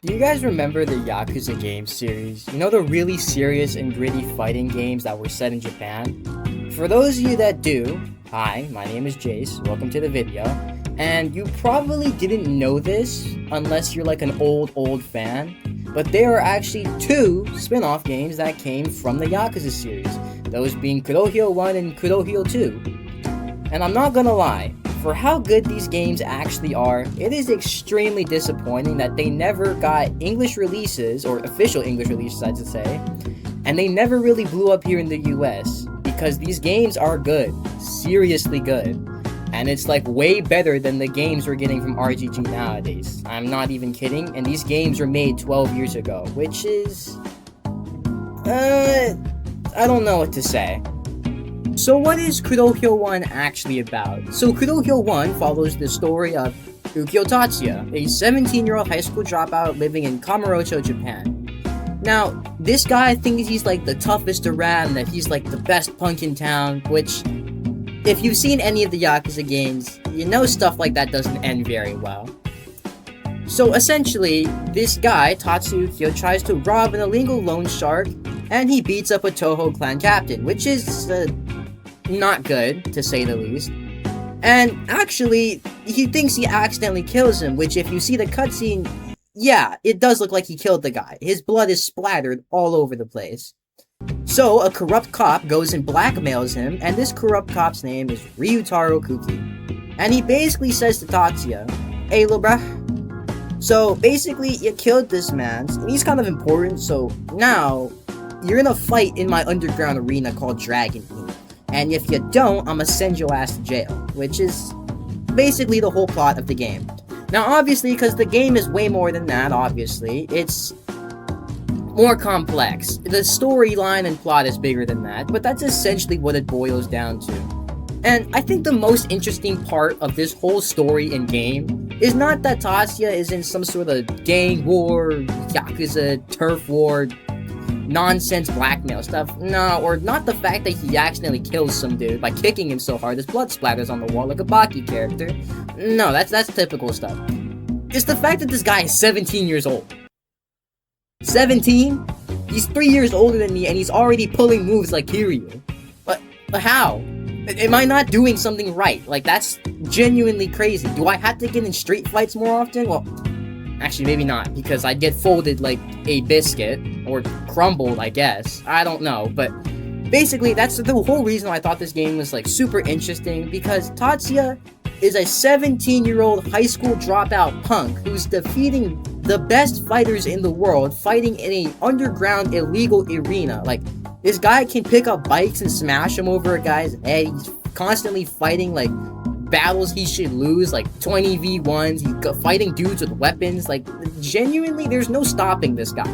Do you guys remember the Yakuza game series? You know, the really serious and gritty fighting games that were set in Japan? For those of you that do, hi, my name is Jace, welcome to the video, and you probably didn't know this unless you're like an old fan, but there are actually two spin-off games that came from the Yakuza series, those being Kurohyou 1 and Kurohyou 2. And I'm not gonna lie, for how good these games actually are, it is extremely disappointing that they never got English releases, or official English releases I should say, and they never really blew up here in the US, because these games are good, seriously good, and it's like way better than the games we're getting from RGG nowadays. I'm not even kidding, and these games were made 12 years ago, which is... I don't know what to say. So what is Kurohyou 1 actually about? So Kurohyou 1 follows the story of Ukyo Tatsuya, a 17-year-old high school dropout living in Kamurocho, Japan. Now, this guy thinks he's like the toughest around, that he's like the best punk in town, which, if you've seen any of the Yakuza games, you know stuff like that doesn't end very well. So essentially, this guy, Tatsuya Ukyo, tries to rob an illegal loan shark, and he beats up a Toho clan captain, which is, not good, to say the least. And actually, he thinks he accidentally kills him, which if you see the cutscene, yeah, it does look like he killed the guy. His blood is splattered all over the place. So, a corrupt cop goes and blackmails him, and this corrupt cop's name is Ryutaro Kuki. And he basically says to Tatsuya, "Hey, lil bruh, so basically you killed this man, and he's kind of important, so now you're in a fight in my underground arena called Dragon Heat. And if you don't, I'ma send your ass to jail," which is basically the whole plot of the game. Now, obviously, because the game is way more than that, obviously, it's more complex. The storyline and plot is bigger than that, but that's essentially what it boils down to. And I think the most interesting part of this whole story and game is not that Tatsuya is in some sort of gang war, Yakuza, turf war, nonsense blackmail stuff. No, or not the fact that he accidentally kills some dude by kicking him so hard his blood splatters on the wall like a Baki character. No, that's typical stuff. It's the fact that this guy is 17 years old. 17? He's 3 years older than me and he's already pulling moves like Kiryu. But how? Am I not doing something right? Like, that's genuinely crazy. Do I have to get in street fights more often? Well, actually, maybe not, because I'd get folded like a biscuit, or crumbled, I guess. I don't know, but basically, that's the whole reason why I thought this game was, like, super interesting, because Tatsuya is a 17-year-old high school dropout punk who's defeating the best fighters in the world, fighting in an underground illegal arena. Like, this guy can pick up bikes and smash them over a guy's head. He's constantly fighting, like, battles he should lose, like 20v1s, he's fighting dudes with weapons. Like, genuinely, there's no stopping this guy.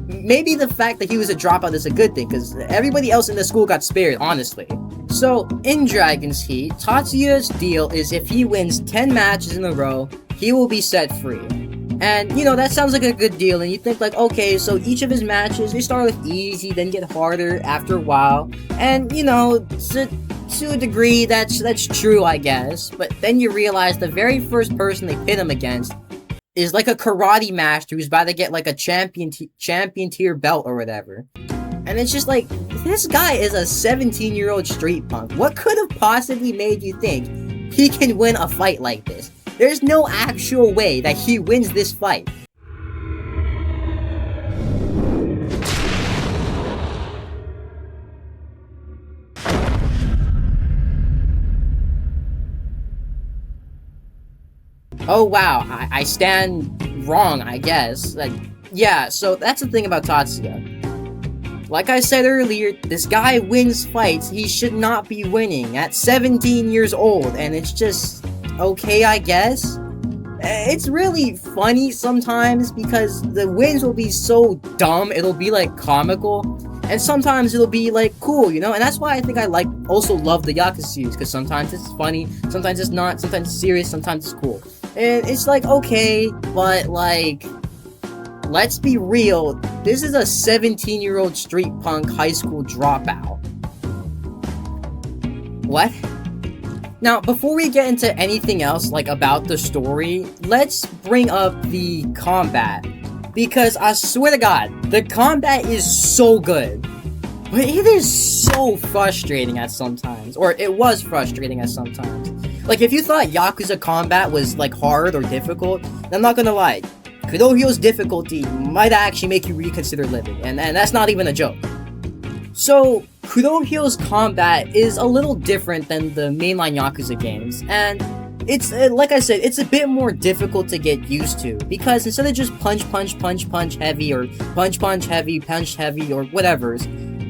Maybe the fact that he was a dropout is a good thing, because everybody else in the school got spared, honestly. So, in Dragon's Heat, Tatsuya's deal is if he wins 10 matches in a row, he will be set free. And, you know, that sounds like a good deal, and you think like, okay, so each of his matches, they start off easy, then get harder after a while, and, you know, to a degree, that's true, I guess, but then you realize the very first person they pit him against is like a karate master who's about to get like a champion tier belt or whatever. And it's just like, this guy is a 17-year-old street punk. What could have possibly made you think he can win a fight like this? There's no actual way that he wins this fight. Oh wow, I stand wrong, I guess. Like, yeah, so that's the thing about Tatsuya. Like I said earlier, this guy wins fights he should not be winning at 17 years old, and it's just okay, I guess. It's really funny sometimes because the wins will be so dumb, it'll be like comical, and sometimes it'll be like cool, you know? And that's why I think I also love the Yakuza series, because sometimes it's funny, sometimes it's not, sometimes it's serious, sometimes it's cool. And it's like, okay, but like, let's be real, this is a 17-year-old street punk high school dropout. What? Now, before we get into anything else, like, about the story, let's bring up the combat. because I swear to God, the combat is so good. But it is so frustrating at sometimes, or it was frustrating at sometimes. Like, if you thought Yakuza combat was, like, hard or difficult, I'm not gonna lie, Kurohyou's difficulty might actually make you reconsider living, and that's not even a joke. So, Kurohyou's combat is a little different than the mainline Yakuza games, and it's, like I said, it's a bit more difficult to get used to, because instead of just punch heavy, or punch heavy, or whatever's,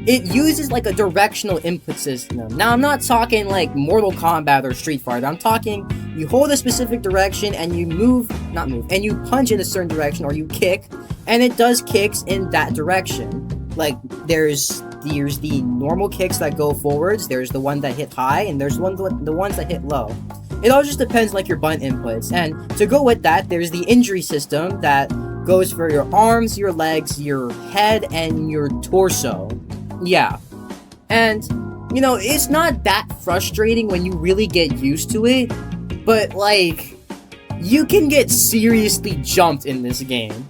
it uses like a directional input system. Now, I'm not talking like Mortal Kombat or Street Fighter. I'm talking you hold a specific direction and you and you punch in a certain direction, or you kick, and it does kicks in that direction. Like, there's the normal kicks that go forwards, there's the one that hit high, and there's the ones that hit low. It all just depends like your button inputs. And to go with that, there's the injury system that goes for your arms, your legs, your head, and your torso. Yeah, and, you know, it's not that frustrating when you really get used to it, but, like, you can get seriously jumped in this game.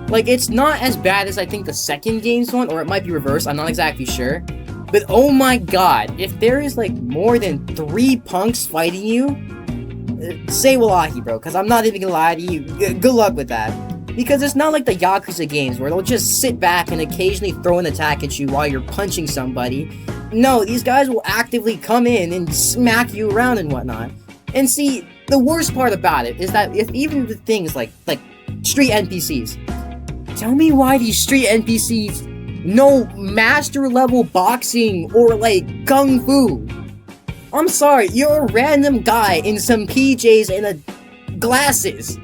Like, it's not as bad as I think the second game's one, or it might be reversed, I'm not exactly sure, but oh my god, if there is, like, more than 3 punks fighting you, say wallahi, bro, because I'm not even gonna lie to you, good luck with that. Because it's not like the Yakuza games where they'll just sit back and occasionally throw an attack at you while you're punching somebody. No, these guys will actively come in and smack you around and whatnot. And see, the worst part about it is that if even the things like street NPCs, tell me why these street NPCs know master level boxing or like kung fu. I'm sorry, you're a random guy in some PJs and glasses.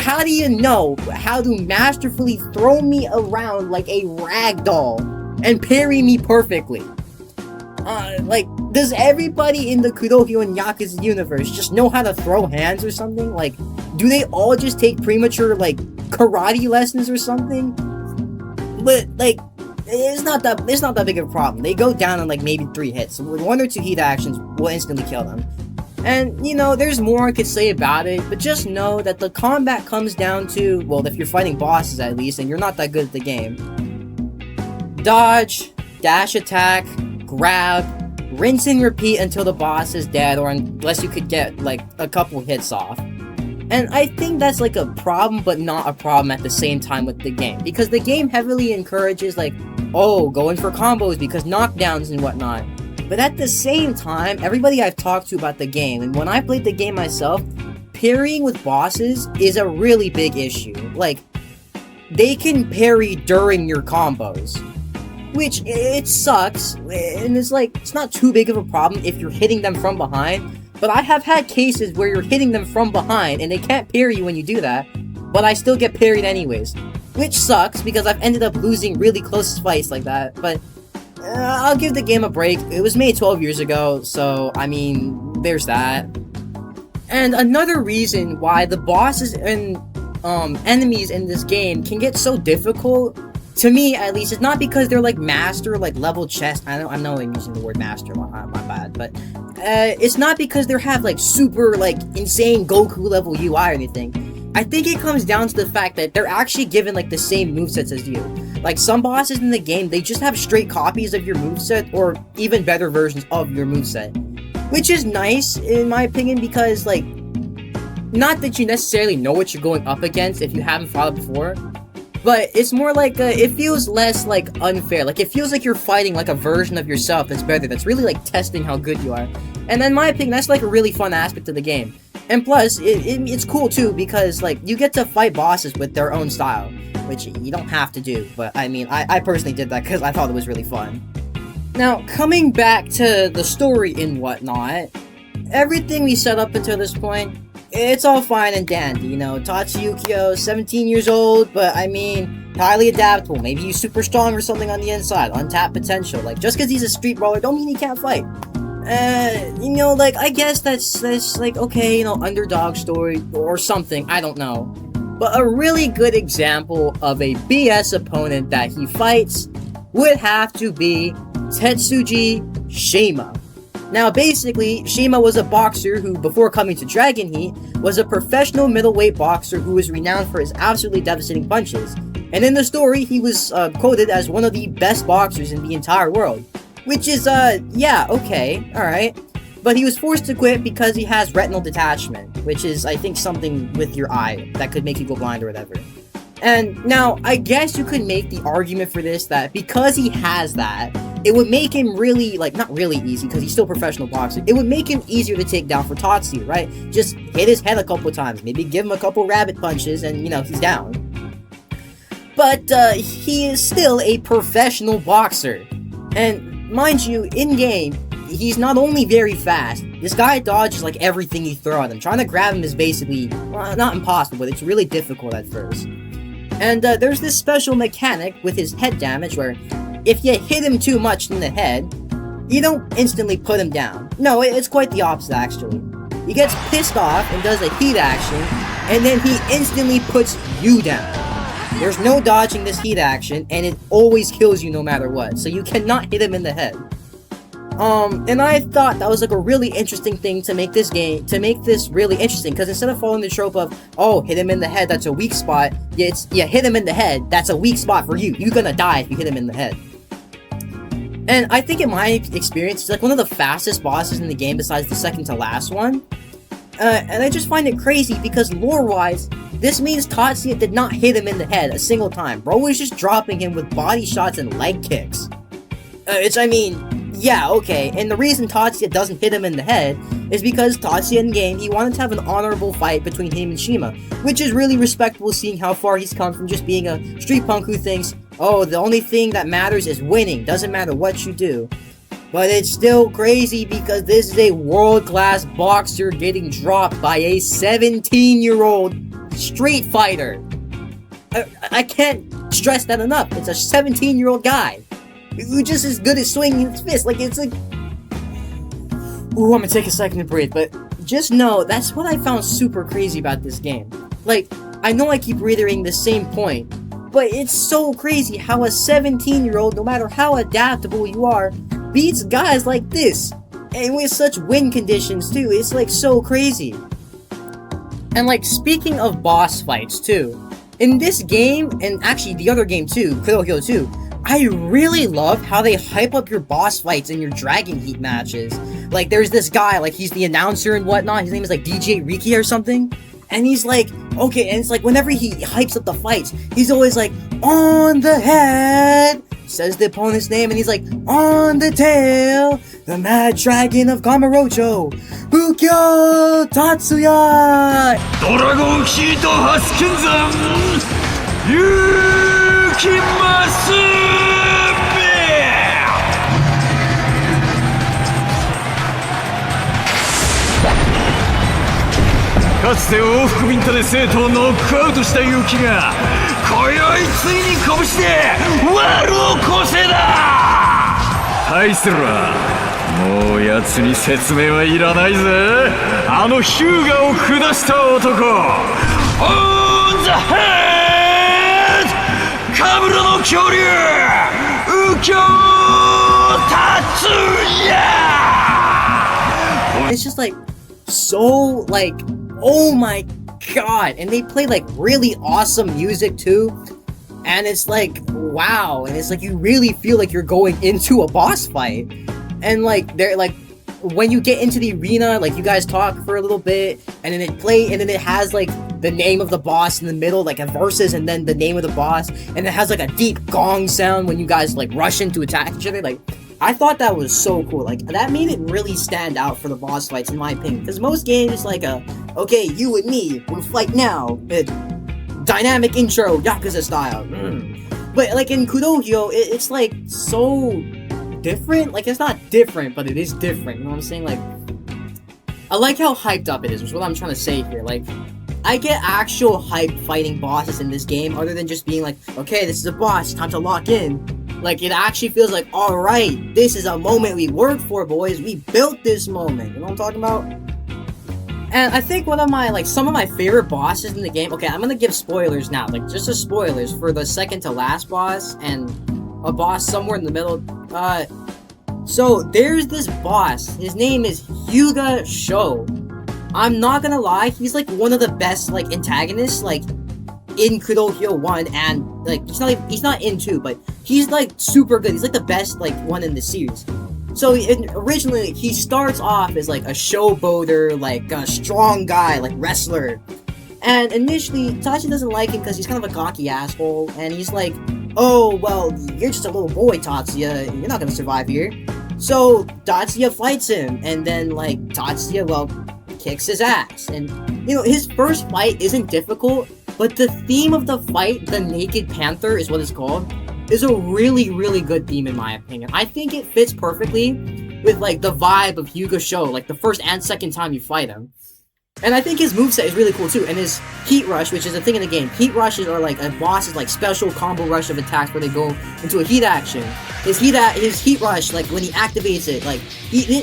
How do you know how to masterfully throw me around like a rag doll and parry me perfectly? Like, does everybody in the Kurohyou and Yakuza universe just know how to throw hands or something? Like, do they all just take premature, like, karate lessons or something? But, like, it's not that big of a problem. They go down in, like, maybe 3 hits. With 1 or 2 heat actions will instantly kill them. And, you know, there's more I could say about it, but just know that the combat comes down to, well, if you're fighting bosses at least, and you're not that good at the game, dodge, dash attack, grab, rinse and repeat until the boss is dead, or unless you could get, like, a couple hits off. And I think that's, like, a problem, but not a problem at the same time with the game, because the game heavily encourages, like, oh, going for combos because knockdowns and whatnot. But at the same time, everybody I've talked to about the game, and when I played the game myself, parrying with bosses is a really big issue. Like, they can parry during your combos, which, it sucks, and it's like, it's not too big of a problem if you're hitting them from behind, but I have had cases where you're hitting them from behind, and they can't parry you when you do that, but I still get parried anyways, which sucks, because I've ended up losing really close fights like that, but I'll give the game a break. It was made 12 years ago, so, I mean, there's that. And another reason why the bosses and enemies in this game can get so difficult, to me at least, is not because they're like master, like level chess. I know I'm using the word master, my bad, but it's not because they have like super like insane Goku level UI or anything. I think it comes down to the fact that they're actually given like the same movesets as you. Like, some bosses in the game, they just have straight copies of your moveset, or even better versions of your moveset. Which is nice, in my opinion, because, like, not that you necessarily know what you're going up against if you haven't fought it before, but it's more like, it feels less, like, unfair. Like, it feels like you're fighting, like, a version of yourself that's better, that's really, like, testing how good you are. And in my opinion, that's, like, a really fun aspect of the game. And plus, it's cool, too, because, like, you get to fight bosses with their own style, which you don't have to do, but I mean, I personally did that because I thought it was really fun. Now, coming back to the story and whatnot, everything we set up until this point, it's all fine and dandy, you know, Tatsuya Ukyo, 17 years old, but I mean, highly adaptable, maybe he's super strong or something on the inside, untapped potential, like, just because he's a street brawler don't mean he can't fight. You know, like, I guess that's like, okay, you know, underdog story or something, I don't know. But a really good example of a BS opponent that he fights would have to be Tetsuji Shima. Now, basically, Shima was a boxer who, before coming to Dragon Heat, was a professional middleweight boxer who was renowned for his absolutely devastating punches. And in the story, he was quoted as one of the best boxers in the entire world. Which is, yeah, okay, alright. But he was forced to quit because he has retinal detachment, which is, I think, something with your eye that could make you go blind or whatever. And now, I guess you could make the argument for this that because he has that, it would make him really, like, not really easy, because he's still a professional boxer. It would make him easier to take down for Tatsuya, right? Just hit his head a couple times, maybe give him a couple rabbit punches, and, you know, he's down. But, he is still a professional boxer. And, mind you, in-game, he's not only very fast, this guy dodges, like, everything you throw at him. Trying to grab him is basically, well, not impossible, but it's really difficult at first. And, there's this special mechanic with his head damage where if you hit him too much in the head, you don't instantly put him down. No, it's quite the opposite, actually. He gets pissed off and does a heat action, and then he instantly puts you down. There's no dodging this heat action, and it always kills you no matter what, so you cannot hit him in the head. And I thought that was like a really interesting thing to make this really interesting, because instead of following the trope of, oh, hit him in the head, that's a weak spot, hit him in the head, that's a weak spot for you. You're gonna die if you hit him in the head. And I think in my experience, it's like one of the fastest bosses in the game besides the second to last one. And I just find it crazy because lore-wise, this means Tatsuya did not hit him in the head a single time. Bro was just dropping him with body shots and leg kicks. Yeah, okay, and the reason Tatsuya doesn't hit him in the head is because Tatsuya in-game, he wanted to have an honorable fight between him and Shima, which is really respectable seeing how far he's come from just being a street punk who thinks, oh, the only thing that matters is winning, doesn't matter what you do. But it's still crazy because this is a world-class boxer getting dropped by a 17-year-old street fighter. I can't stress that enough, it's a 17-year-old guy who just is good at swinging his fist. Like, it's like, ooh, I'm gonna take a second to breathe, but just know, that's what I found super crazy about this game. Like, I know I keep reiterating the same point, but it's so crazy how a 17-year-old, no matter how adaptable you are, beats guys like this. And with such win conditions, too. It's, like, so crazy. And, like, speaking of boss fights, too, in this game, and actually the other game, too, Kurohyou 2, I really love how they hype up your boss fights in your Dragon Heat matches. Like, there's this guy, like, he's the announcer and whatnot, his name is, like, DJ Riki or something, and he's like, okay, and it's like, whenever he hypes up the fights, he's always like, on the head, says the opponent's name, and he's like, on the tail, the mad dragon of Kamurocho, Ukyo Tatsuya! Dragon Heat Haskenzan! Yukimasu! かつて往復ビンタで生徒をノックアウトした勇気が今宵ついに拳でワールを越せだ。対するはもう奴に説明はいらないぜ。あのヒューガを下した男 On the head カブラの恐竜右京達也 It's just like so like oh my god, and they play like really awesome music too, and it's like wow, and it's like you really feel like you're going into a boss fight, and like they're like when you get into the arena, like you guys talk for a little bit, and then it has like the name of the boss in the middle, like a versus, and then the name of the boss, and it has like a deep gong sound when you guys like rush in to attack each other. Like, I thought that was so cool. Like, that made it really stand out for the boss fights, in my opinion. Because most games, like, okay, you and me, we'll fight now. Dynamic intro, Yakuza style. But, like, in Kurohyou, it's, like, so different. Like, it's not different, but it is different. You know what I'm saying? Like, I like how hyped up it is, which is what I'm trying to say here. Like, I get actual hype fighting bosses in this game, other than just being like, okay, this is a boss, time to lock in. Like, it actually feels like, alright, this is a moment we worked for, boys. We built this moment. You know what I'm talking about? And I think one of my, like, some of my favorite bosses in the game... Okay, I'm gonna give spoilers now. Like, just as spoilers for the second to last boss and a boss somewhere in the middle. So there's this boss. His name is Hyuga Sho. I'm not gonna lie, he's like one of the best like antagonists like in Kurohyou 1, and like he's not in 2, but he's like super good. He's like the best like one in the series. So originally he starts off as like a showboater, like a strong guy, like wrestler. And initially Tatsuya doesn't like him because he's kind of a cocky asshole, and he's like, oh well, you're just a little boy, Tatsuya, you're not gonna survive here. So Tatsuya fights him, and then like Tatsuya, well, kicks his ass. And you know, his first fight isn't difficult, but the theme of the fight, the Naked Panther is what it's called, is a really, really good theme in my opinion. I think it fits perfectly with like the vibe of Hyuga Sho, like the first and second time you fight him. And I think his moveset is really cool too, and his Heat Rush, which is a thing in the game. Heat Rushes are like a boss's like special combo rush of attacks where they go into a heat action. His Heat Rush, like when he activates it, like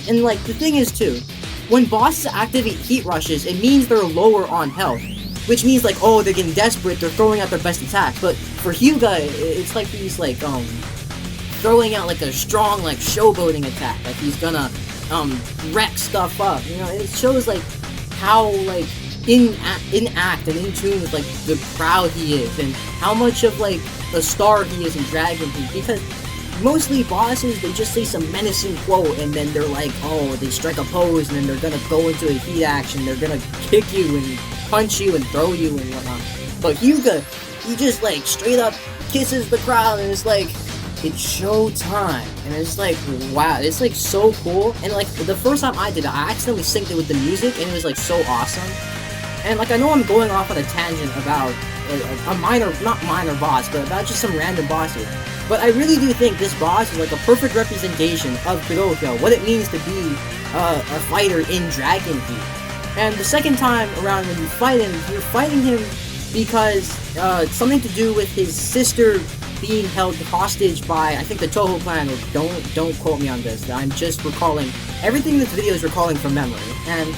and like the thing is too, when bosses activate Heat Rushes, it means they're lower on health, which means like, oh, they're getting desperate, they're throwing out their best attacks. But for Hyuga, it's like he's like throwing out like a strong like showboating attack, like he's gonna wreck stuff up. You know, it shows like how like in act and in tune with like the crowd he is, and how much of like a star he is in Dragon Heat. Because mostly bosses, they just say some menacing quote, and then they're like, oh, they strike a pose, and then they're gonna go into a heat action, they're gonna kick you and punch you and throw you and whatnot. But Hyuga, he just like straight up kisses the crowd, and it's like, it's showtime. And it's like, wow, it's like so cool. And like the first time I did it, I accidentally synced it with the music, and it was like so awesome. And like, I know I'm going off on a tangent about a minor, not minor boss, but about just some random bosses. But I really do think this boss is like a perfect representation of Kurohyou, what it means to be a fighter in Dragon Heat. And the second time around when you fight him, you're fighting him because something to do with his sister being held hostage by, I think, the Toho clan. Don't quote me on this. I'm just recalling everything in this video is recalling from memory. And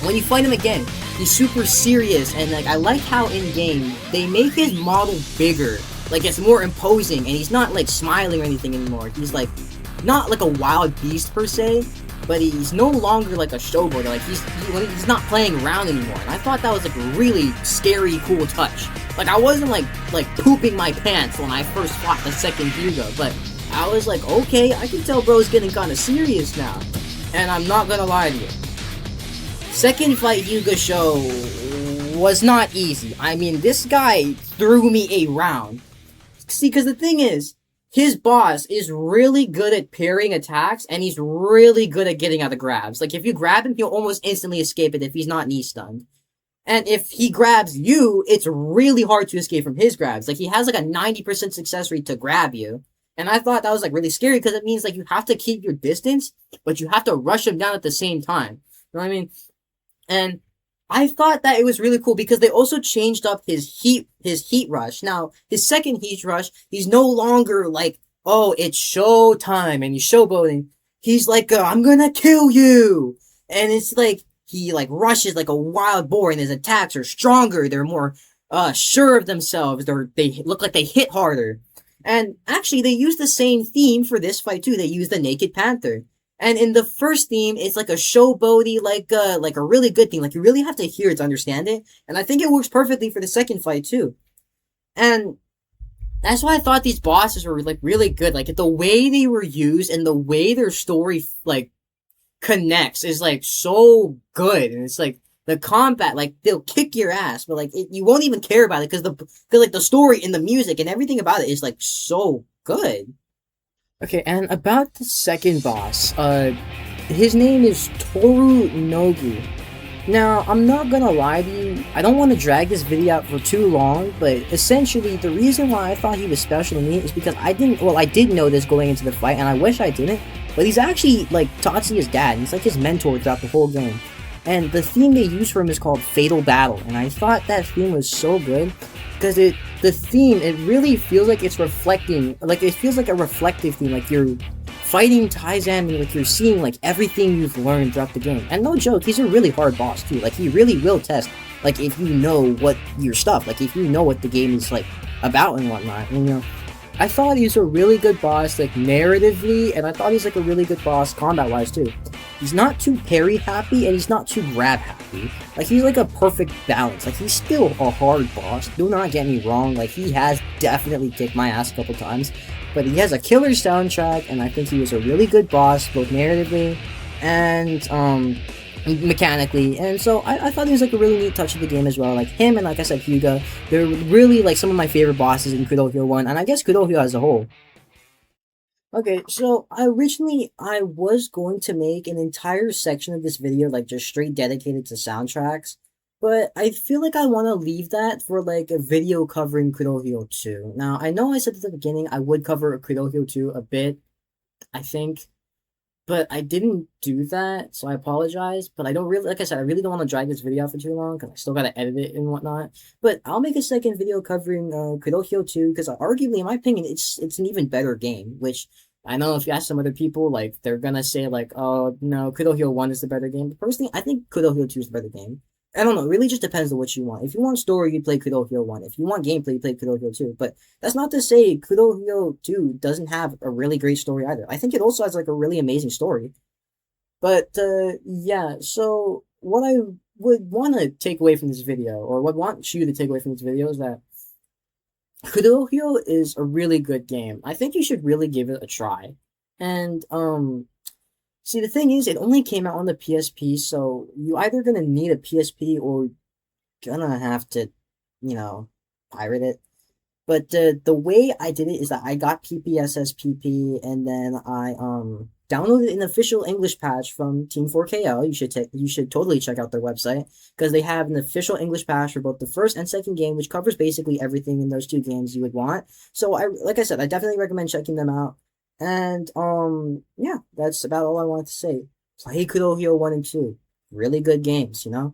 when you fight him again, he's super serious, and like I like how in game they make his model bigger, like it's more imposing, and he's not like smiling or anything anymore. He's like not like a wild beast per se, but he's no longer like a showboater. Like he's not playing around anymore. And I thought that was like a really scary, cool touch. Like I wasn't like pooping my pants when I first fought the second Hyuga, but I was like, okay, I can tell bro's getting kind of serious now. And I'm not gonna lie to you, second fight Hyuga Sho was not easy. I mean, this guy threw me around. See, because the thing is, his boss is really good at parrying attacks, and he's really good at getting out of grabs. Like, if you grab him, he'll almost instantly escape it if he's not knee stunned. And if he grabs you, it's really hard to escape from his grabs. Like, he has like a 90% success rate to grab you. And I thought that was like really scary, because it means like you have to keep your distance, but you have to rush him down at the same time. You know what I mean? And I thought that it was really cool because they also changed up his heat rush. Now, his second heat rush, he's no longer like, oh, it's showtime and he's showboating. He's like, I'm gonna kill you. And it's like, he like rushes like a wild boar, and his attacks are stronger. They're more sure of themselves. They look like they hit harder. And actually, they use the same theme for this fight too. They use the Naked Panther. And in the first theme, it's like a showboaty, like a really good theme. Like, you really have to hear it to understand it. And I think it works perfectly for the second fight, too. And that's why I thought these bosses were, like, really good. Like, the way they were used and the way their story, like, connects is, like, so good. And it's, like, the combat, like, they'll kick your ass. But, like, you won't even care about it because, like, the story and the music and everything about it is, like, so good. Okay, and about the second boss, his name is Toru Nogu. Now, I'm not gonna lie to you, I don't want to drag this video out for too long, but essentially, the reason why I thought he was special to me is because I did know this going into the fight, and I wish I didn't, but he's actually, like, Tatsuya's dad. He's like his mentor throughout the whole game. And the theme they use for him is called Fatal Battle, and I thought that theme was so good, because it really feels like it's reflecting, like, it feels like a reflective theme, like you're fighting Taizan, and like you're seeing, like, everything you've learned throughout the game. And no joke, he's a really hard boss, too. Like, he really will test, like, if you know what your stuff, like, if you know what the game is, like, about and whatnot, and, you know. I thought he's a really good boss, like narratively, and I thought he's like a really good boss combat-wise too. He's not too parry happy, and he's not too grab happy. Like he's like a perfect balance. Like he's still a hard boss. Do not get me wrong. Like he has definitely kicked my ass a couple times, but he has a killer soundtrack, and I think he was a really good boss, both narratively and mechanically. And so I thought he was like a really neat touch of the game as well. Like him and like I said, Hyuga, they're really like some of my favorite bosses in Kurohyou 1, and I guess Kurohyou as a whole. Okay, so I was going to make an entire section of this video like just straight dedicated to soundtracks, but I feel like I want to leave that for like a video covering Kurohyou 2. Now, I know I said at the beginning I would cover Kurohyou 2 a bit, I think, but I didn't do that, so I apologize. But I don't really, like I said, I really don't want to drag this video out for too long because I still gotta edit it and whatnot. But I'll make a second video covering Kurohyou 2 because arguably, in my opinion, it's an even better game. Which I know if you ask some other people, like they're gonna say like, oh no, Kurohyou 1 is the better game. But personally, I think Kurohyou 2 is the better game. I don't know. It really just depends on what you want. If you want story, you play Kurohyou 1. If you want gameplay, you play Kurohyou 2. But that's not to say Kurohyou 2 doesn't have a really great story either. I think it also has like a really amazing story. But yeah, so what I would want to take away from this video, or what I want you to take away from this video, is that Kurohyou is a really good game. I think you should really give it a try. And see, the thing is, it only came out on the PSP, so you either gonna need a PSP or gonna have to, pirate it. But the way I did it is that I got PPSSPP, and then I downloaded an official English patch from Team 4KL. You should totally check out their website because they have an official English patch for both the first and second game, which covers basically everything in those two games you would want. So like I said, I definitely recommend checking them out. And yeah, that's about all I wanted to say. Play Kurohyou 1 and 2. Really good games, you know?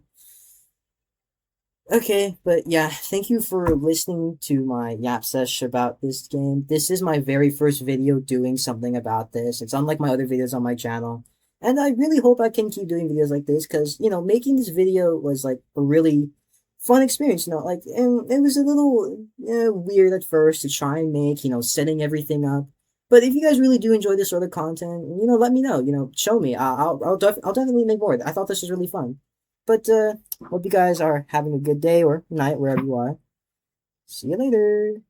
Okay, but yeah, thank you for listening to my yap sesh about this game. This is my very first video doing something about this. It's unlike my other videos on my channel. And I really hope I can keep doing videos like this because, making this video was like a really fun experience, like, and it was a little weird at first to try and make, setting everything up. But if you guys really do enjoy this sort of content, let me know, show me. I'll definitely make more. I thought this was really fun. But hope you guys are having a good day or night wherever you are. See you later.